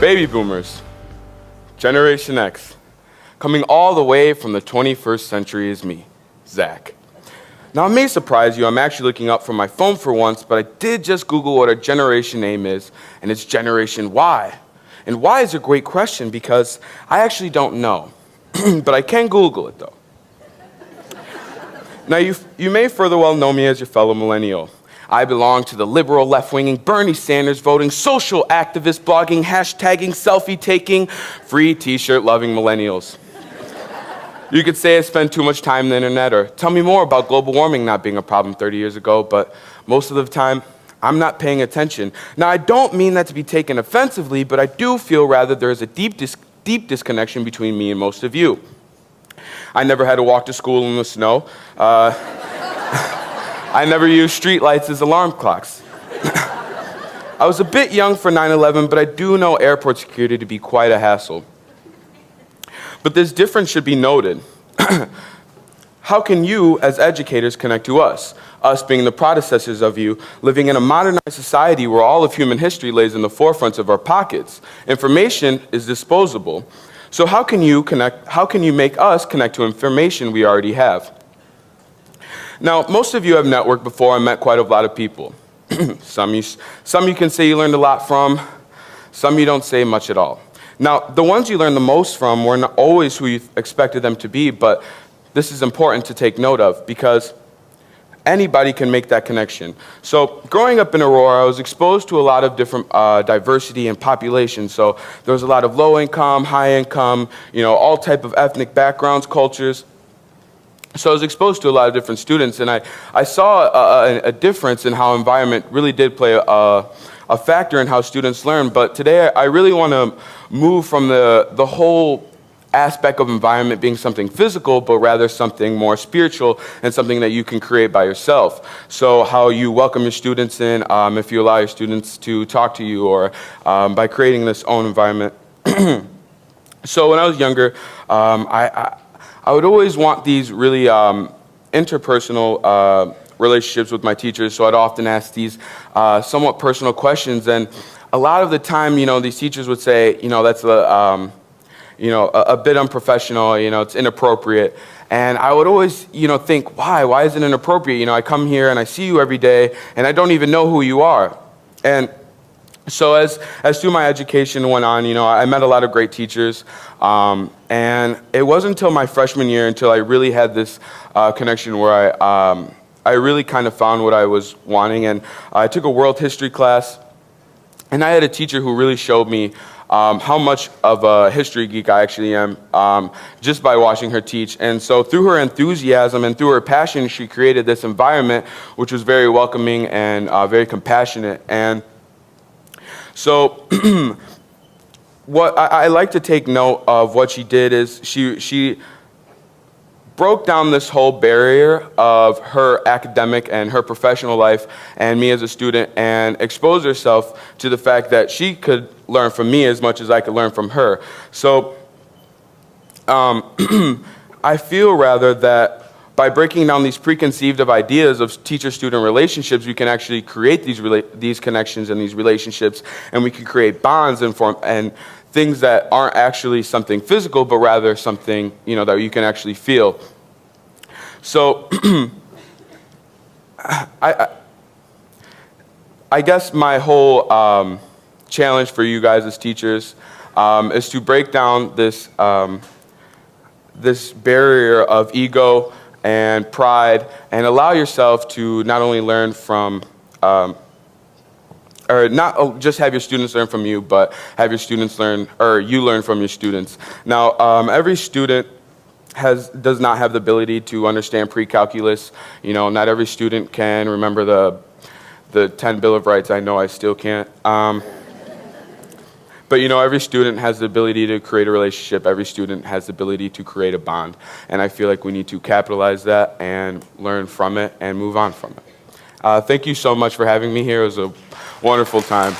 Baby boomers, Generation X, coming all the way from the 21st century is me, Zach. Now, it may surprise you, I'm actually looking up from my phone for once, but I did just Google what our generation name is, and it's Generation Y. And Y is a great question because I actually don't know, but I can Google it though. Now, you may further well know me as your fellow millennial. I belong to the liberal, left-winging, Bernie Sanders voting, social activist blogging, hashtagging, selfie-taking, free t-shirt loving millennials. You could say I spend too much time on the internet or tell me more about global warming not being a problem 30 years ago, but most of the time, I'm not paying attention. Now, I don't mean that to be taken offensively, but I do feel rather there is a deep disconnection between me and most of you. I never had to walk to school in the snow. I never used streetlights as alarm clocks. I was a bit young for 9/11, but I do know airport security to be quite a hassle. But this difference should be noted. How can you, as educators, connect to us? Us being the predecessors of you, living in a modernized society where all of human history lays in the forefronts of our pockets. Information is disposable. So how can you make us connect to information we already have? Now, most of you have networked before and met quite a lot of people. Some you can say you learned a lot from, some you don't say much at all. Now, the ones you learn the most from were not always who you expected them to be, but this is important to take note of because anybody can make that connection. So growing up in Aurora, I was exposed to a lot of different diversity and population. So there was a lot of low income, high income, all type of ethnic backgrounds, cultures. So I was exposed to a lot of different students, and I saw a difference in how environment really did play a factor in how students learn. But today I really want to move from the whole aspect of environment being something physical, but rather something more spiritual and something that you can create by yourself. So how you welcome your students in, if you allow your students to talk to you, or by creating this own environment. So when I was younger, I would always want these really interpersonal relationships with my teachers, so I'd often ask these somewhat personal questions, and a lot of the time, these teachers would say, that's a bit unprofessional, it's inappropriate, and I would always, think, why is it inappropriate? I come here and I see you every day, and I don't even know who you are, and so as through my education went on, I met a lot of great teachers, and it wasn't until my freshman year until I really had this connection where I really kind of found what I was wanting, and I took a world history class, and I had a teacher who really showed me how much of a history geek I actually am just by watching her teach. And so through her enthusiasm and through her passion, she created this environment which was very welcoming and very compassionate. And so what I like to take note of what she did is she broke down this whole barrier of her academic and her professional life and me as a student, and exposed herself to the fact that she could learn from me as much as I could learn from her. So I feel rather that by breaking down these preconceived of ideas of teacher-student relationships, we can actually create these connections and these relationships, and we can create bonds and things that aren't actually something physical, but rather something that you can actually feel. So I guess my whole challenge for you guys as teachers is to break down this this barrier of ego and pride, and allow yourself to not only learn from or not just have your students learn from you, but have your students learn, or you learn from your students. Now, every student does not have the ability to understand pre-calculus. Not every student can remember the 10 Bill of Rights. I know I still can't. But every student has the ability to create a relationship. Every student has the ability to create a bond. And I feel like we need to capitalize that and learn from it and move on from it. Thank you so much for having me here. It was a wonderful time.